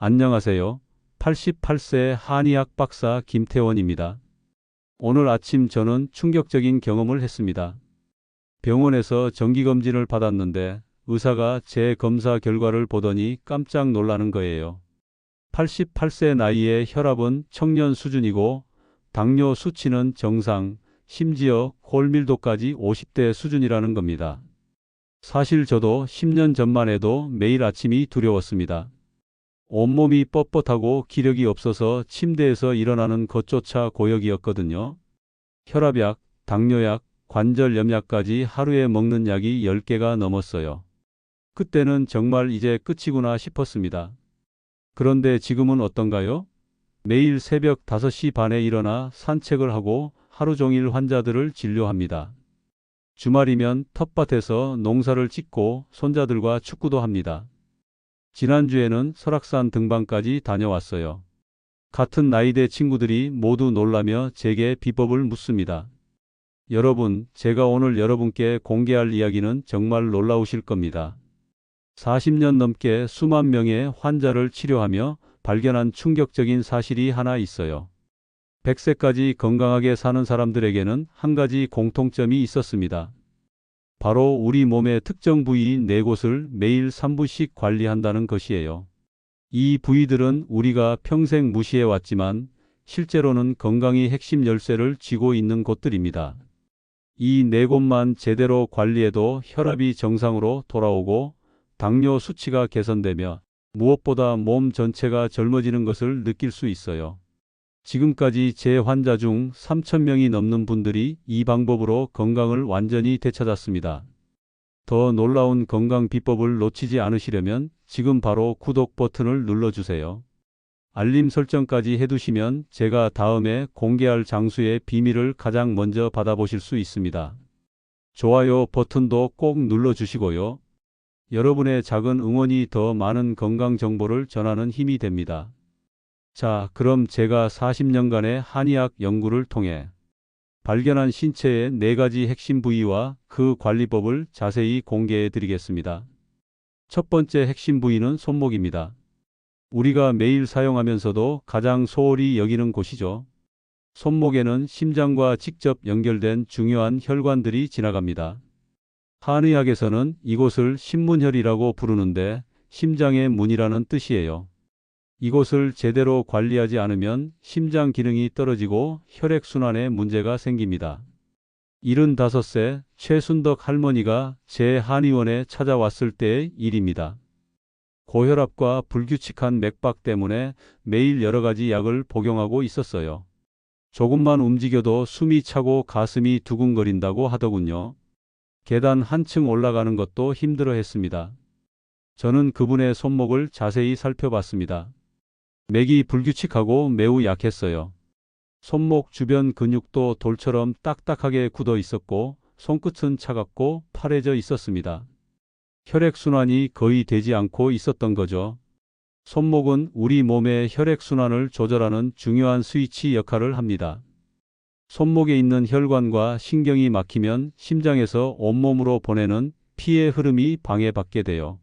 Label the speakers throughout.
Speaker 1: 안녕하세요. 88세 한의학 박사 김태원입니다. 오늘 아침 저는 충격적인 경험을 했습니다. 병원에서 정기검진을 받았는데 의사가 제 검사 결과를 보더니 깜짝 놀라는 거예요. 88세 나이에 혈압은 청년 수준이고 당뇨 수치는 정상, 심지어 골밀도까지 50대 수준이라는 겁니다. 사실 저도 10년 전만 해도 매일 아침이 두려웠습니다. 온몸이 뻣뻣하고 기력이 없어서 침대에서 일어나는 것조차 고역이었거든요. 혈압약, 당뇨약, 관절염약까지 하루에 먹는 약이 10개가 넘었어요. 그때는 정말 이제 끝이구나 싶었습니다. 그런데 지금은 어떤가요? 매일 새벽 5시 반에 일어나 산책을 하고 하루 종일 환자들을 진료합니다. 주말이면 텃밭에서 농사를 짓고 손자들과 축구도 합니다. 지난주에는 설악산 등반까지 다녀왔어요. 같은 나이대 친구들이 모두 놀라며 제게 비법을 묻습니다. 여러분, 제가 오늘 여러분께 공개할 이야기는 정말 놀라우실 겁니다. 40년 넘게 수만 명의 환자를 치료하며 발견한 충격적인 사실이 하나 있어요. 100세까지 건강하게 사는 사람들에게는 한 가지 공통점이 있었습니다. 바로 우리 몸의 특정 부위 4곳을 매일 3분씩 관리한다는 것이에요. 이 부위들은 우리가 평생 무시해왔지만 실제로는 건강이 핵심 열쇠를 쥐고 있는 곳들입니다. 이 4곳만 제대로 관리해도 혈압이 정상으로 돌아오고 당뇨 수치가 개선되며 무엇보다 몸 전체가 젊어지는 것을 느낄 수 있어요. 지금까지 제 환자 중 3,000명이 넘는 분들이 이 방법으로 건강을 완전히 되찾았습니다. 더 놀라운 건강 비법을 놓치지 않으시려면 지금 바로 구독 버튼을 눌러주세요. 알림 설정까지 해두시면 제가 다음에 공개할 장수의 비밀을 가장 먼저 받아보실 수 있습니다. 좋아요 버튼도 꼭 눌러주시고요. 여러분의 작은 응원이 더 많은 건강 정보를 전하는 힘이 됩니다. 자, 그럼 제가 40년간의 한의학 연구를 통해 발견한 신체의 4가지 핵심 부위와 그 관리법을 자세히 공개해 드리겠습니다. 첫 번째 핵심 부위는 손목입니다. 우리가 매일 사용하면서도 가장 소홀히 여기는 곳이죠. 손목에는 심장과 직접 연결된 중요한 혈관들이 지나갑니다. 한의학에서는 이곳을 신문혈이라고 부르는데 심장의 문이라는 뜻이에요. 이곳을 제대로 관리하지 않으면 심장 기능이 떨어지고 혈액순환에 문제가 생깁니다. 75세 최순덕 할머니가 제 한의원에 찾아왔을 때의 일입니다. 고혈압과 불규칙한 맥박 때문에 매일 여러 가지 약을 복용하고 있었어요. 조금만 움직여도 숨이 차고 가슴이 두근거린다고 하더군요. 계단 한층 올라가는 것도 힘들어 했습니다. 저는 그분의 손목을 자세히 살펴봤습니다. 맥이 불규칙하고 매우 약했어요. 손목 주변 근육도 돌처럼 딱딱하게 굳어 있었고 손끝은 차갑고 파래져 있었습니다. 혈액순환이 거의 되지 않고 있었던 거죠. 손목은 우리 몸의 혈액순환을 조절하는 중요한 스위치 역할을 합니다. 손목에 있는 혈관과 신경이 막히면 심장에서 온몸으로 보내는 피의 흐름이 방해받게 돼요.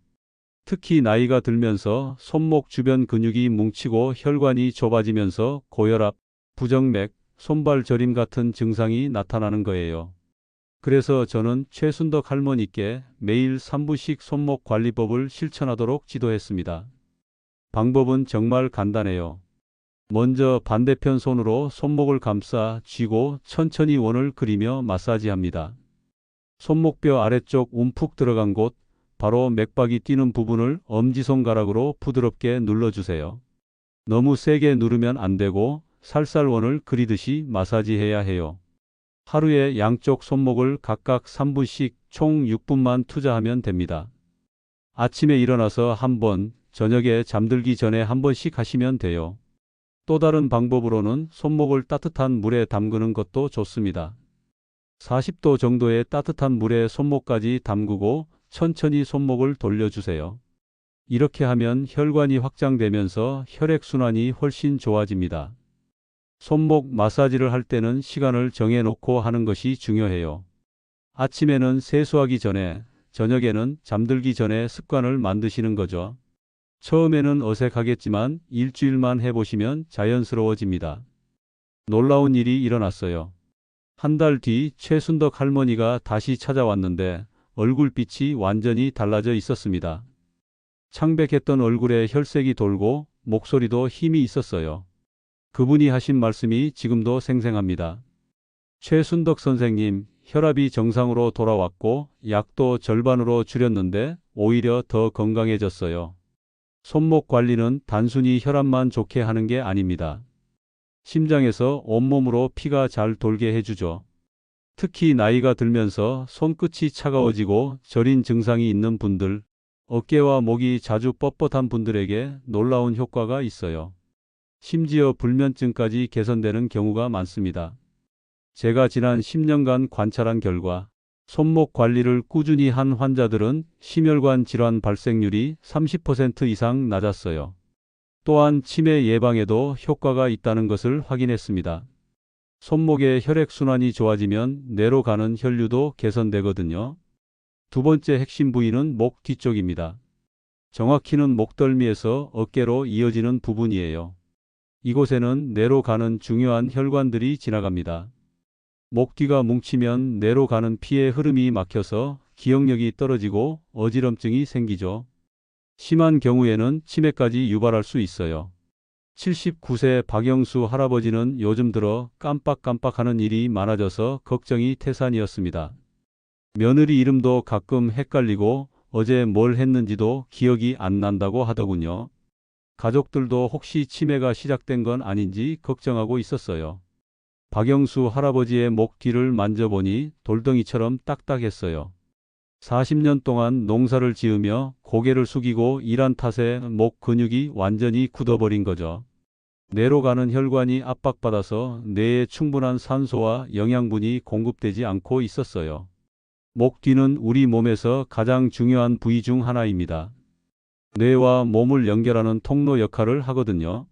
Speaker 1: 특히 나이가 들면서 손목 주변 근육이 뭉치고 혈관이 좁아지면서 고혈압, 부정맥, 손발 저림 같은 증상이 나타나는 거예요. 그래서 저는 최순덕 할머니께 매일 3분씩 손목 관리법을 실천하도록 지도했습니다. 방법은 정말 간단해요. 먼저 반대편 손으로 손목을 감싸 쥐고 천천히 원을 그리며 마사지합니다. 손목뼈 아래쪽 움푹 들어간 곳, 바로 맥박이 뛰는 부분을 엄지손가락으로 부드럽게 눌러주세요. 너무 세게 누르면 안 되고 살살 원을 그리듯이 마사지해야 해요. 하루에 양쪽 손목을 각각 3분씩 총 6분만 투자하면 됩니다. 아침에 일어나서 한 번, 저녁에 잠들기 전에 한 번씩 하시면 돼요. 또 다른 방법으로는 손목을 따뜻한 물에 담그는 것도 좋습니다. 40도 정도의 따뜻한 물에 손목까지 담그고 천천히 손목을 돌려주세요. 이렇게 하면 혈관이 확장되면서 혈액순환이 훨씬 좋아집니다. 손목 마사지를 할 때는 시간을 정해놓고 하는 것이 중요해요. 아침에는 세수하기 전에, 저녁에는 잠들기 전에 습관을 만드시는 거죠. 처음에는 어색하겠지만 일주일만 해보시면 자연스러워집니다. 놀라운 일이 일어났어요. 한 달 뒤 최순덕 할머니가 다시 찾아왔는데 얼굴빛이 완전히 달라져 있었습니다. 창백했던 얼굴에 혈색이 돌고 목소리도 힘이 있었어요. 그분이 하신 말씀이 지금도 생생합니다. 최순덕 선생님, 혈압이 정상으로 돌아왔고 약도 절반으로 줄였는데 오히려 더 건강해졌어요. 손목 관리는 단순히 혈압만 좋게 하는 게 아닙니다. 심장에서 온몸으로 피가 잘 돌게 해주죠. 특히 나이가 들면서 손끝이 차가워지고 저린 증상이 있는 분들, 어깨와 목이 자주 뻣뻣한 분들에게 놀라운 효과가 있어요. 심지어 불면증까지 개선되는 경우가 많습니다. 제가 지난 10년간 관찰한 결과 손목 관리를 꾸준히 한 환자들은 심혈관 질환 발생률이 30% 이상 낮았어요. 또한 치매 예방에도 효과가 있다는 것을 확인했습니다. 손목의 혈액순환이 좋아지면 뇌로 가는 혈류도 개선되거든요. 두 번째 핵심 부위는 목 뒤쪽입니다. 정확히는 목덜미에서 어깨로 이어지는 부분이에요. 이곳에는 뇌로 가는 중요한 혈관들이 지나갑니다. 목 뒤가 뭉치면 뇌로 가는 피의 흐름이 막혀서 기억력이 떨어지고 어지럼증이 생기죠. 심한 경우에는 치매까지 유발할 수 있어요. 79세 박영수 할아버지는 요즘 들어 깜빡깜빡하는 일이 많아져서 걱정이 태산이었습니다. 며느리 이름도 가끔 헷갈리고 어제 뭘 했는지도 기억이 안 난다고 하더군요. 가족들도 혹시 치매가 시작된 건 아닌지 걱정하고 있었어요. 박영수 할아버지의 목 뒤를 만져보니 돌덩이처럼 딱딱했어요. 40년 동안 농사를 지으며 고개를 숙이고 일한 탓에 목 근육이 완전히 굳어버린 거죠. 뇌로 가는 혈관이 압박받아서 뇌에 충분한 산소와 영양분이 공급되지 않고 있었어요. 목 뒤는 우리 몸에서 가장 중요한 부위 중 하나입니다. 뇌와 몸을 연결하는 통로 역할을 하거든요.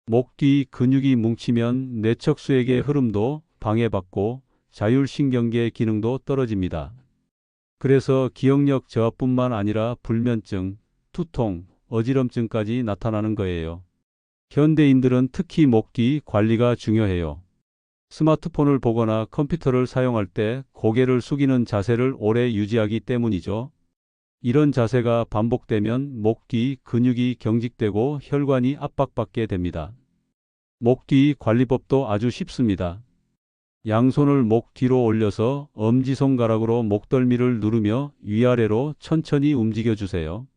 Speaker 1: 목 뒤 근육이 뭉치면 뇌척수액의 흐름도 방해받고 자율신경계 기능도 떨어집니다. 그래서 기억력 저하뿐만 아니라 불면증, 두통, 어지럼증까지 나타나는 거예요. 현대인들은 특히 목 뒤 관리가 중요해요. 스마트폰을 보거나 컴퓨터를 사용할 때 고개를 숙이는 자세를 오래 유지하기 때문이죠. 이런 자세가 반복되면 목 뒤 근육이 경직되고 혈관이 압박받게 됩니다. 목 뒤 관리법도 아주 쉽습니다. 양손을 목 뒤로 올려서 엄지손가락으로 목덜미를 누르며 위아래로 천천히 움직여 주세요.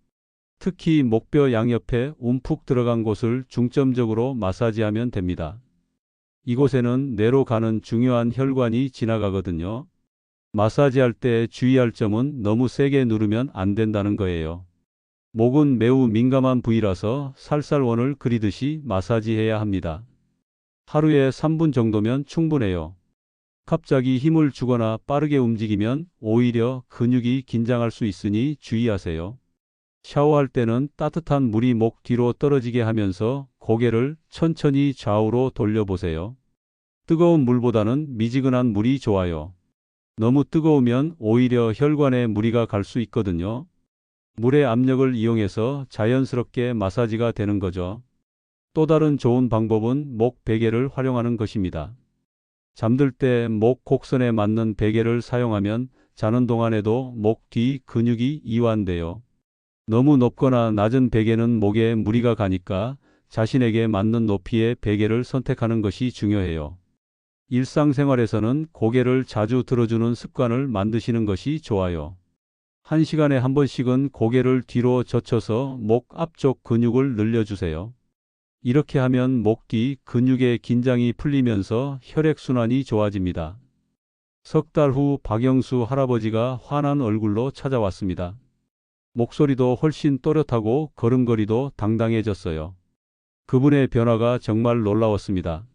Speaker 1: 특히 목뼈 양옆에 움푹 들어간 곳을 중점적으로 마사지하면 됩니다. 이곳에는 뇌로 가는 중요한 혈관이 지나가거든요. 마사지할 때 주의할 점은 너무 세게 누르면 안 된다는 거예요. 목은 매우 민감한 부위라서 살살원을 그리듯이 마사지해야 합니다. 하루에 3분 정도면 충분해요. 갑자기 힘을 주거나 빠르게 움직이면 오히려 근육이 긴장할 수 있으니 주의하세요. 샤워할 때는 따뜻한 물이 목 뒤로 떨어지게 하면서 고개를 천천히 좌우로 돌려보세요. 뜨거운 물보다는 미지근한 물이 좋아요. 너무 뜨거우면 오히려 혈관에 무리가 갈 수 있거든요. 물의 압력을 이용해서 자연스럽게 마사지가 되는 거죠. 또 다른 좋은 방법은 목 베개를 활용하는 것입니다. 잠들 때 목 곡선에 맞는 베개를 사용하면 자는 동안에도 목 뒤 근육이 이완돼요. 너무 높거나 낮은 베개는 목에 무리가 가니까 자신에게 맞는 높이의 베개를 선택하는 것이 중요해요. 일상생활에서는 고개를 자주 들어주는 습관을 만드시는 것이 좋아요. 1시간에 한 번씩은 고개를 뒤로 젖혀서 목 앞쪽 근육을 늘려주세요. 이렇게 하면 목 뒤 근육의 긴장이 풀리면서 혈액순환이 좋아집니다. 석 달 후 박영수 할아버지가 환한 얼굴로 찾아왔습니다. 목소리도 훨씬 또렷하고 걸음걸이도 당당해졌어요. 그분의 변화가 정말 놀라웠습니다.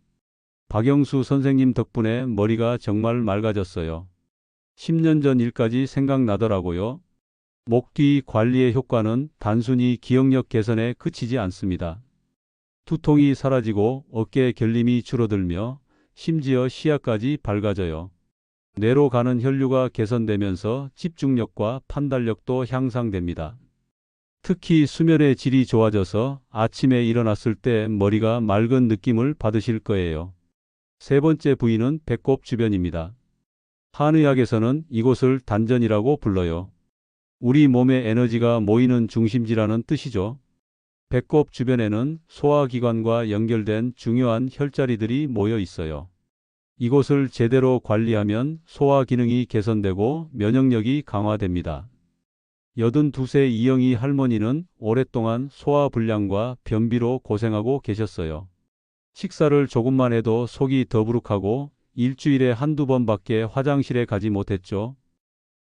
Speaker 1: 박영수 선생님 덕분에 머리가 정말 맑아졌어요. 10년 전 일까지 생각나더라고요. 목 뒤 관리의 효과는 단순히 기억력 개선에 그치지 않습니다. 두통이 사라지고 어깨 결림이 줄어들며 심지어 시야까지 밝아져요. 뇌로 가는 혈류가 개선되면서 집중력과 판단력도 향상됩니다. 특히 수면의 질이 좋아져서 아침에 일어났을 때 머리가 맑은 느낌을 받으실 거예요. 세 번째 부위는 배꼽 주변입니다. 한의학에서는 이곳을 단전이라고 불러요. 우리 몸의 에너지가 모이는 중심지라는 뜻이죠. 배꼽 주변에는 소화기관과 연결된 중요한 혈자리들이 모여 있어요. 이곳을 제대로 관리하면 소화 기능이 개선되고 면역력이 강화됩니다. 82세 이영희 할머니는 오랫동안 소화불량과 변비로 고생하고 계셨어요. 식사를 조금만 해도 속이 더부룩하고 일주일에 한두 번밖에 화장실에 가지 못했죠.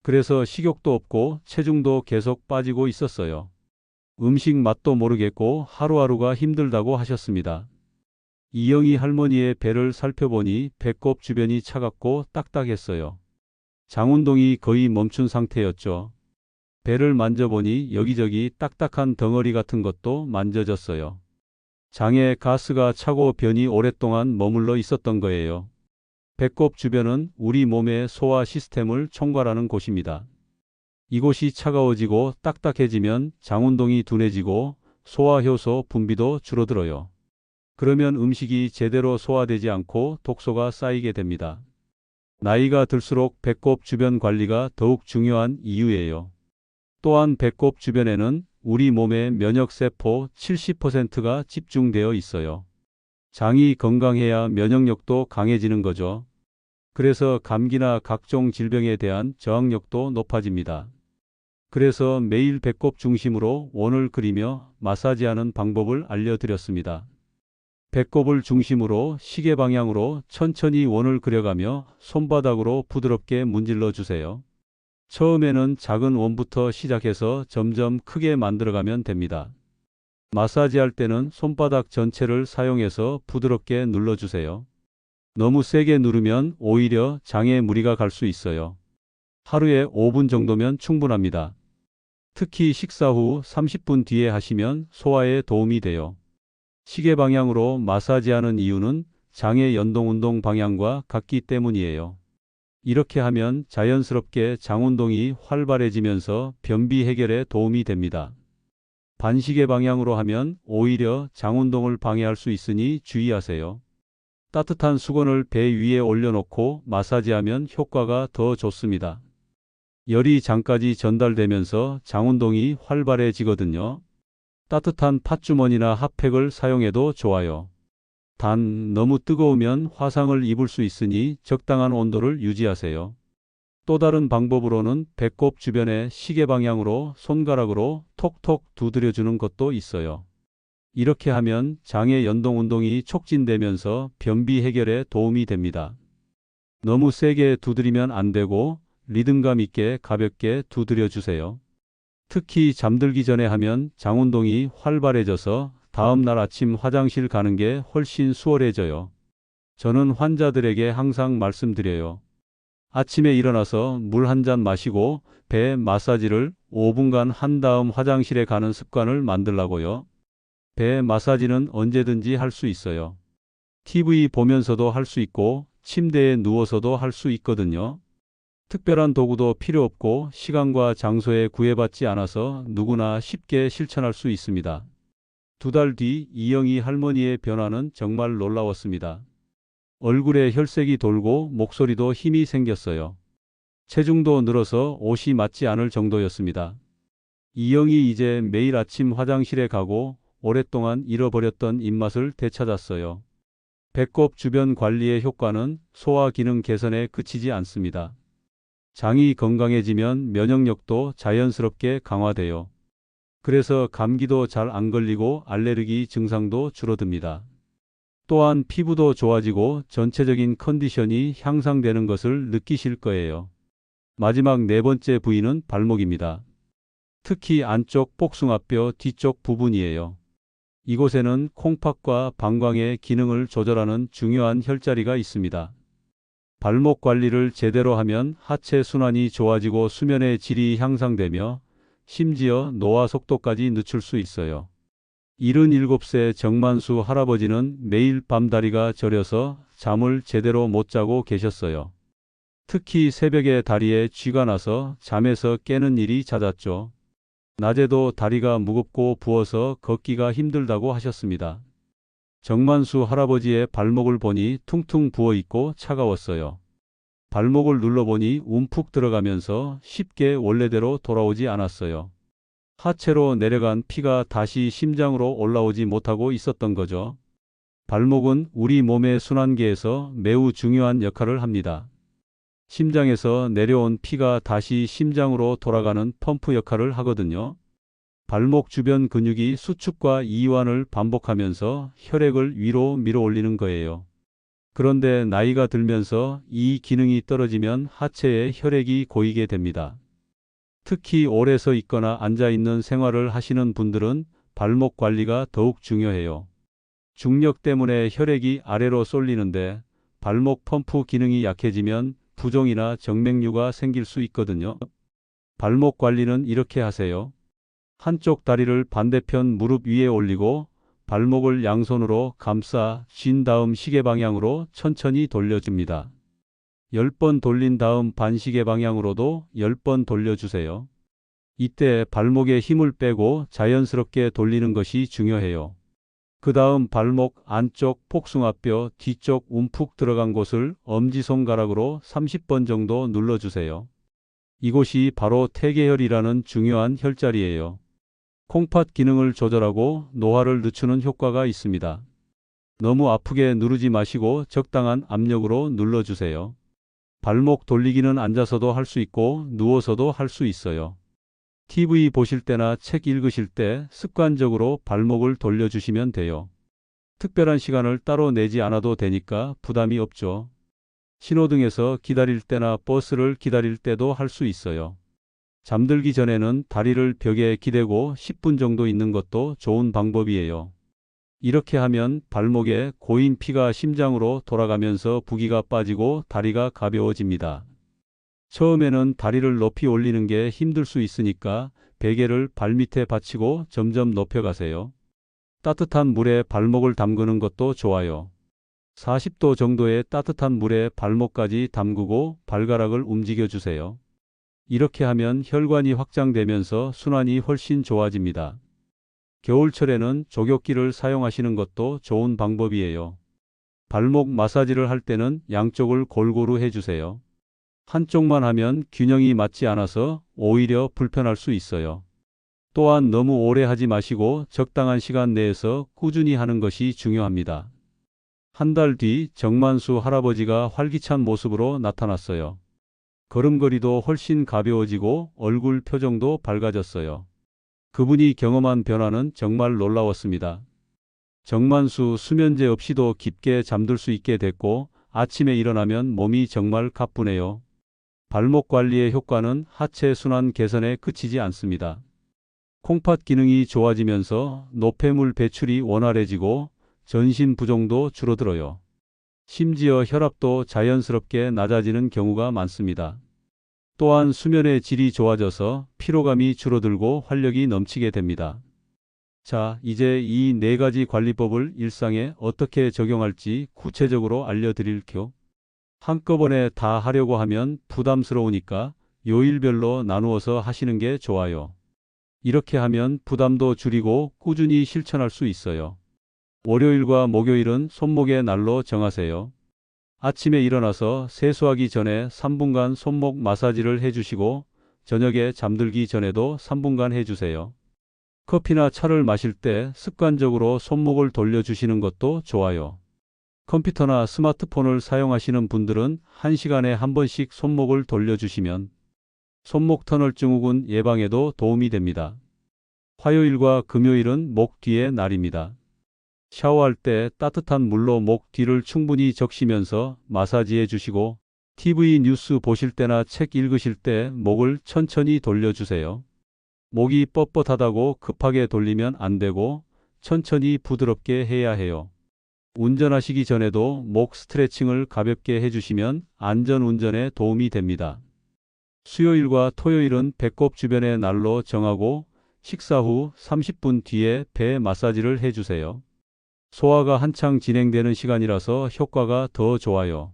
Speaker 1: 그래서 식욕도 없고 체중도 계속 빠지고 있었어요. 음식 맛도 모르겠고 하루하루가 힘들다고 하셨습니다. 이영희 할머니의 배를 살펴보니 배꼽 주변이 차갑고 딱딱했어요. 장운동이 거의 멈춘 상태였죠. 배를 만져보니 여기저기 딱딱한 덩어리 같은 것도 만져졌어요. 장에 가스가 차고 변이 오랫동안 머물러 있었던 거예요. 배꼽 주변은 우리 몸의 소화 시스템을 총괄하는 곳입니다. 이곳이 차가워지고 딱딱해지면 장운동이 둔해지고 소화효소 분비도 줄어들어요. 그러면 음식이 제대로 소화되지 않고 독소가 쌓이게 됩니다. 나이가 들수록 배꼽 주변 관리가 더욱 중요한 이유예요. 또한 배꼽 주변에는 우리 몸의 면역세포 70%가 집중되어 있어요. 장이 건강해야 면역력도 강해지는 거죠. 그래서 감기나 각종 질병에 대한 저항력도 높아집니다. 그래서 매일 배꼽 중심으로 원을 그리며 마사지하는 방법을 알려드렸습니다. 배꼽을 중심으로 시계 방향으로 천천히 원을 그려가며 손바닥으로 부드럽게 문질러 주세요. 처음에는 작은 원부터 시작해서 점점 크게 만들어가면 됩니다. 마사지할 때는 손바닥 전체를 사용해서 부드럽게 눌러주세요. 너무 세게 누르면 오히려 장에 무리가 갈 수 있어요. 하루에 5분 정도면 충분합니다. 특히 식사 후 30분 뒤에 하시면 소화에 도움이 돼요. 시계 방향으로 마사지하는 이유는 장의 연동운동 방향과 같기 때문이에요. 이렇게 하면 자연스럽게 장운동이 활발해지면서 변비 해결에 도움이 됩니다. 반시계 방향으로 하면 오히려 장운동을 방해할 수 있으니 주의하세요. 따뜻한 수건을 배 위에 올려놓고 마사지하면 효과가 더 좋습니다. 열이 장까지 전달되면서 장운동이 활발해지거든요. 따뜻한 팥주머니나 핫팩을 사용해도 좋아요. 단 너무 뜨거우면 화상을 입을 수 있으니 적당한 온도를 유지하세요. 또 다른 방법으로는 배꼽 주변에 시계 방향으로 손가락으로 톡톡 두드려주는 것도 있어요. 이렇게 하면 장의 연동 운동이 촉진되면서 변비 해결에 도움이 됩니다. 너무 세게 두드리면 안 되고 리듬감 있게 가볍게 두드려 주세요. 특히 잠들기 전에 하면 장 운동이 활발해져서 다음 날 아침 화장실 가는 게 훨씬 수월해져요. 저는 환자들에게 항상 말씀드려요. 아침에 일어나서 물 한 잔 마시고 배 마사지를 5분간 한 다음 화장실에 가는 습관을 만들라고요. 배 마사지는 언제든지 할 수 있어요. TV 보면서도 할 수 있고 침대에 누워서도 할 수 있거든요. 특별한 도구도 필요 없고 시간과 장소에 구애받지 않아서 누구나 쉽게 실천할 수 있습니다. 2달 뒤 이영희 할머니의 변화는 정말 놀라웠습니다. 얼굴에 혈색이 돌고 목소리도 힘이 생겼어요. 체중도 늘어서 옷이 맞지 않을 정도였습니다. 이영희 이제 매일 아침 화장실에 가고 오랫동안 잃어버렸던 입맛을 되찾았어요. 배꼽 주변 관리의 효과는 소화 기능 개선에 그치지 않습니다. 장이 건강해지면 면역력도 자연스럽게 강화돼요. 그래서 감기도 잘 안 걸리고 알레르기 증상도 줄어듭니다. 또한 피부도 좋아지고 전체적인 컨디션이 향상되는 것을 느끼실 거예요. 마지막 네 번째 부위는 발목입니다. 특히 안쪽 복숭아뼈 뒤쪽 부분이에요. 이곳에는 콩팥과 방광의 기능을 조절하는 중요한 혈자리가 있습니다. 발목 관리를 제대로 하면 하체 순환이 좋아지고 수면의 질이 향상되며 심지어 노화 속도까지 늦출 수 있어요. 77세 정만수 할아버지는 매일 밤 다리가 저려서 잠을 제대로 못 자고 계셨어요. 특히 새벽에 다리에 쥐가 나서 잠에서 깨는 일이 잦았죠. 낮에도 다리가 무겁고 부어서 걷기가 힘들다고 하셨습니다. 정만수 할아버지의 발목을 보니 퉁퉁 부어 있고 차가웠어요. 발목을 눌러보니 움푹 들어가면서 쉽게 원래대로 돌아오지 않았어요. 하체로 내려간 피가 다시 심장으로 올라오지 못하고 있었던 거죠. 발목은 우리 몸의 순환계에서 매우 중요한 역할을 합니다. 심장에서 내려온 피가 다시 심장으로 돌아가는 펌프 역할을 하거든요. 발목 주변 근육이 수축과 이완을 반복하면서 혈액을 위로 밀어 올리는 거예요. 그런데 나이가 들면서 이 기능이 떨어지면 하체에 혈액이 고이게 됩니다. 특히 오래 서 있거나 앉아 있는 생활을 하시는 분들은 발목 관리가 더욱 중요해요. 중력 때문에 혈액이 아래로 쏠리는데 발목 펌프 기능이 약해지면 부종이나 정맥류가 생길 수 있거든요. 발목 관리는 이렇게 하세요. 한쪽 다리를 반대편 무릎 위에 올리고 발목을 양손으로 감싸 쥔 다음 시계 방향으로 천천히 돌려줍니다. 10번 돌린 다음 반시계 방향으로도 10번 돌려주세요. 이때 발목에 힘을 빼고 자연스럽게 돌리는 것이 중요해요. 그 다음 발목 안쪽 복숭아뼈 뒤쪽 움푹 들어간 곳을 엄지손가락으로 30번 정도 눌러주세요. 이곳이 바로 태계혈이라는 중요한 혈자리예요. 콩팥 기능을 조절하고 노화를 늦추는 효과가 있습니다. 너무 아프게 누르지 마시고 적당한 압력으로 눌러주세요. 발목 돌리기는 앉아서도 할 수 있고 누워서도 할 수 있어요. TV 보실 때나 책 읽으실 때 습관적으로 발목을 돌려주시면 돼요. 특별한 시간을 따로 내지 않아도 되니까 부담이 없죠. 신호등에서 기다릴 때나 버스를 기다릴 때도 할 수 있어요. 잠들기 전에는 다리를 벽에 기대고 10분 정도 있는 것도 좋은 방법이에요. 이렇게 하면 발목에 고인 피가 심장으로 돌아가면서 부기가 빠지고 다리가 가벼워집니다. 처음에는 다리를 높이 올리는 게 힘들 수 있으니까 베개를 발밑에 받치고 점점 높여가세요. 따뜻한 물에 발목을 담그는 것도 좋아요. 40도 정도의 따뜻한 물에 발목까지 담그고 발가락을 움직여 주세요. 이렇게 하면 혈관이 확장되면서 순환이 훨씬 좋아집니다. 겨울철에는 족욕기를 사용하시는 것도 좋은 방법이에요. 발목 마사지를 할 때는 양쪽을 골고루 해주세요. 한쪽만 하면 균형이 맞지 않아서 오히려 불편할 수 있어요. 또한 너무 오래 하지 마시고 적당한 시간 내에서 꾸준히 하는 것이 중요합니다. 한 달 뒤 정만수 할아버지가 활기찬 모습으로 나타났어요. 걸음걸이도 훨씬 가벼워지고 얼굴 표정도 밝아졌어요. 그분이 경험한 변화는 정말 놀라웠습니다. 정만수 수면제 없이도 깊게 잠들 수 있게 됐고 아침에 일어나면 몸이 정말 가뿐해요. 발목 관리의 효과는 하체 순환 개선에 그치지 않습니다. 콩팥 기능이 좋아지면서 노폐물 배출이 원활해지고 전신 부종도 줄어들어요. 심지어 혈압도 자연스럽게 낮아지는 경우가 많습니다. 또한 수면의 질이 좋아져서 피로감이 줄어들고 활력이 넘치게 됩니다. 자, 이제 이 네 가지 관리법을 일상에 어떻게 적용할지 구체적으로 알려드릴게요. 한꺼번에 다 하려고 하면 부담스러우니까 요일별로 나누어서 하시는 게 좋아요. 이렇게 하면 부담도 줄이고 꾸준히 실천할 수 있어요. 월요일과 목요일은 손목의 날로 정하세요. 아침에 일어나서 세수하기 전에 3분간 손목 마사지를 해주시고 저녁에 잠들기 전에도 3분간 해주세요. 커피나 차를 마실 때 습관적으로 손목을 돌려주시는 것도 좋아요. 컴퓨터나 스마트폰을 사용하시는 분들은 1시간에 한 번씩 손목을 돌려주시면 손목 터널 증후군 예방에도 도움이 됩니다. 화요일과 금요일은 목 뒤의 날입니다. 샤워할 때 따뜻한 물로 목 뒤를 충분히 적시면서 마사지해 주시고 TV 뉴스 보실 때나 책 읽으실 때 목을 천천히 돌려주세요. 목이 뻣뻣하다고 급하게 돌리면 안 되고 천천히 부드럽게 해야 해요. 운전하시기 전에도 목 스트레칭을 가볍게 해주시면 안전 운전에 도움이 됩니다. 수요일과 토요일은 배꼽 주변의 날로 정하고 식사 후 30분 뒤에 배 마사지를 해주세요. 소화가 한창 진행되는 시간이라서 효과가 더 좋아요.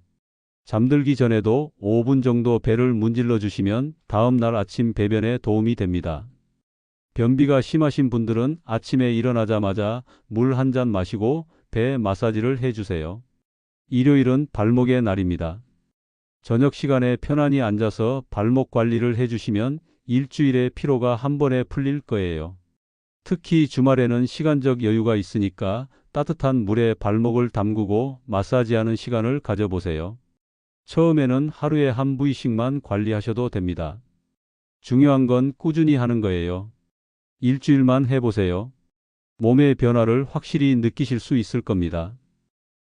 Speaker 1: 잠들기 전에도 5분 정도 배를 문질러 주시면 다음 날 아침 배변에 도움이 됩니다. 변비가 심하신 분들은 아침에 일어나자마자 물 한 잔 마시고 배 마사지를 해주세요. 일요일은 발목의 날입니다. 저녁 시간에 편안히 앉아서 발목 관리를 해주시면 일주일의 피로가 한 번에 풀릴 거예요. 특히 주말에는 시간적 여유가 있으니까 따뜻한 물에 발목을 담그고 마사지하는 시간을 가져보세요. 처음에는 하루에 한 부위씩만 관리하셔도 됩니다. 중요한 건 꾸준히 하는 거예요. 일주일만 해보세요. 몸의 변화를 확실히 느끼실 수 있을 겁니다.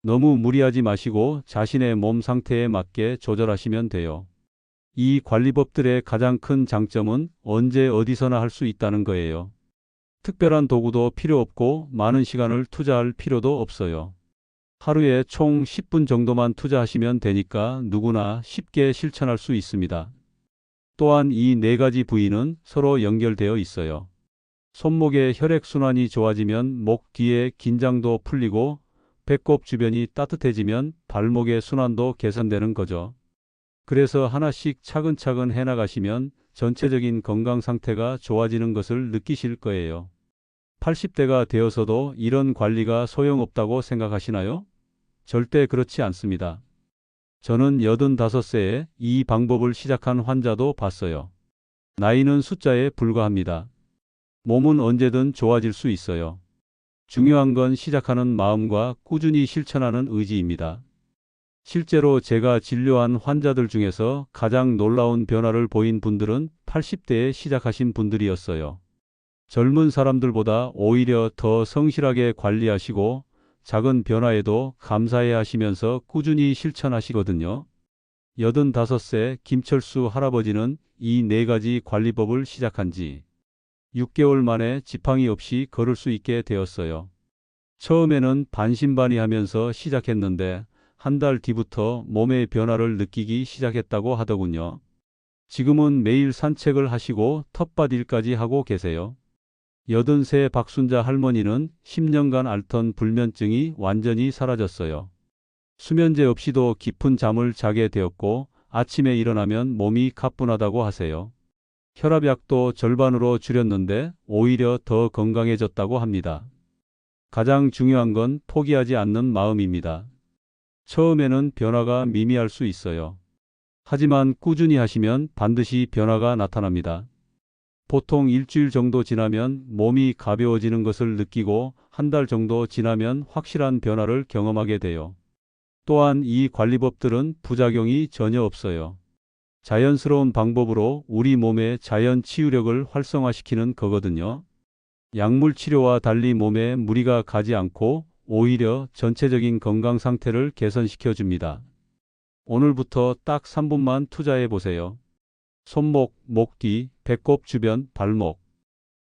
Speaker 1: 너무 무리하지 마시고 자신의 몸 상태에 맞게 조절하시면 돼요. 이 관리법들의 가장 큰 장점은 언제 어디서나 할 수 있다는 거예요. 특별한 도구도 필요 없고 많은 시간을 투자할 필요도 없어요. 하루에 총 10분 정도만 투자하시면 되니까 누구나 쉽게 실천할 수 있습니다. 또한 이 네 가지 부위는 서로 연결되어 있어요. 손목의 혈액순환이 좋아지면 목 뒤에 긴장도 풀리고 배꼽 주변이 따뜻해지면 발목의 순환도 개선되는 거죠. 그래서 하나씩 차근차근 해나가시면 전체적인 건강 상태가 좋아지는 것을 느끼실 거예요. 80대가 되어서도 이런 관리가 소용없다고 생각하시나요? 절대 그렇지 않습니다. 저는 85세에 이 방법을 시작한 환자도 봤어요. 나이는 숫자에 불과합니다. 몸은 언제든 좋아질 수 있어요. 중요한 건 시작하는 마음과 꾸준히 실천하는 의지입니다. 실제로 제가 진료한 환자들 중에서 가장 놀라운 변화를 보인 분들은 80대에 시작하신 분들이었어요. 젊은 사람들보다 오히려 더 성실하게 관리하시고 작은 변화에도 감사해 하시면서 꾸준히 실천하시거든요. 85세 김철수 할아버지는 이 네 가지 관리법을 시작한 지 6개월 만에 지팡이 없이 걸을 수 있게 되었어요. 처음에는 반신반의하면서 시작했는데 한 달 뒤부터 몸의 변화를 느끼기 시작했다고 하더군요. 지금은 매일 산책을 하시고 텃밭 일까지 하고 계세요. 80세 박순자 할머니는 10년간 앓던 불면증이 완전히 사라졌어요. 수면제 없이도 깊은 잠을 자게 되었고 아침에 일어나면 몸이 가뿐하다고 하세요. 혈압약도 절반으로 줄였는데 오히려 더 건강해졌다고 합니다. 가장 중요한 건 포기하지 않는 마음입니다. 처음에는 변화가 미미할 수 있어요. 하지만 꾸준히 하시면 반드시 변화가 나타납니다. 보통 일주일 정도 지나면 몸이 가벼워지는 것을 느끼고 한 달 정도 지나면 확실한 변화를 경험하게 돼요. 또한 이 관리법들은 부작용이 전혀 없어요. 자연스러운 방법으로 우리 몸의 자연 치유력을 활성화시키는 거거든요. 약물 치료와 달리 몸에 무리가 가지 않고 오히려 전체적인 건강 상태를 개선시켜 줍니다. 오늘부터 딱 3분만 투자해 보세요. 손목, 목 뒤, 배꼽 주변, 발목.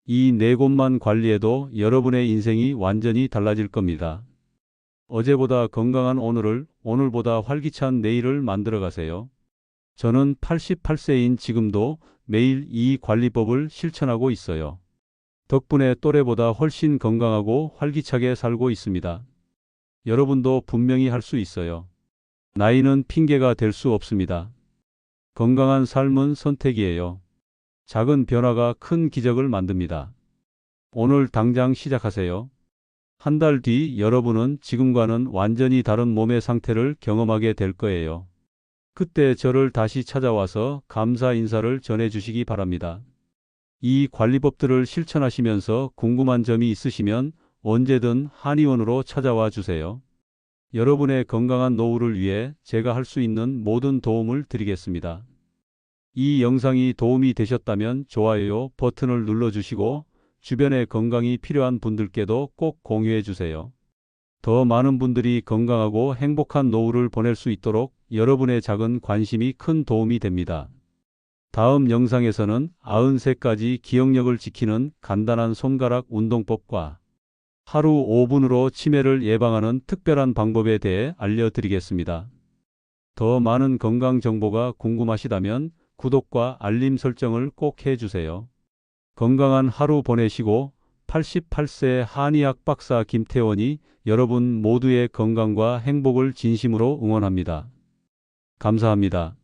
Speaker 1: 이 네 곳만 관리해도 여러분의 인생이 완전히 달라질 겁니다. 어제보다 건강한 오늘을, 오늘보다 활기찬 내일을 만들어 가세요. 저는 88세인 지금도 매일 이 관리법을 실천하고 있어요. 덕분에 또래보다 훨씬 건강하고 활기차게 살고 있습니다. 여러분도 분명히 할 수 있어요. 나이는 핑계가 될 수 없습니다. 건강한 삶은 선택이에요. 작은 변화가 큰 기적을 만듭니다. 오늘 당장 시작하세요. 한 달 뒤 여러분은 지금과는 완전히 다른 몸의 상태를 경험하게 될 거예요. 그때 저를 다시 찾아와서 감사 인사를 전해주시기 바랍니다. 이 관리법들을 실천하시면서 궁금한 점이 있으시면 언제든 한의원으로 찾아와 주세요. 여러분의 건강한 노후를 위해 제가 할 수 있는 모든 도움을 드리겠습니다. 이 영상이 도움이 되셨다면 좋아요 버튼을 눌러주시고 주변에 건강이 필요한 분들께도 꼭 공유해 주세요. 더 많은 분들이 건강하고 행복한 노후를 보낼 수 있도록 여러분의 작은 관심이 큰 도움이 됩니다. 다음 영상에서는 93가지 기억력을 지키는 간단한 손가락 운동법과 하루 5분으로 치매를 예방하는 특별한 방법에 대해 알려드리겠습니다. 더 많은 건강 정보가 궁금하시다면 구독과 알림 설정을 꼭 해주세요. 건강한 하루 보내시고 88세 한의학 박사 김태원이 여러분 모두의 건강과 행복을 진심으로 응원합니다. 감사합니다.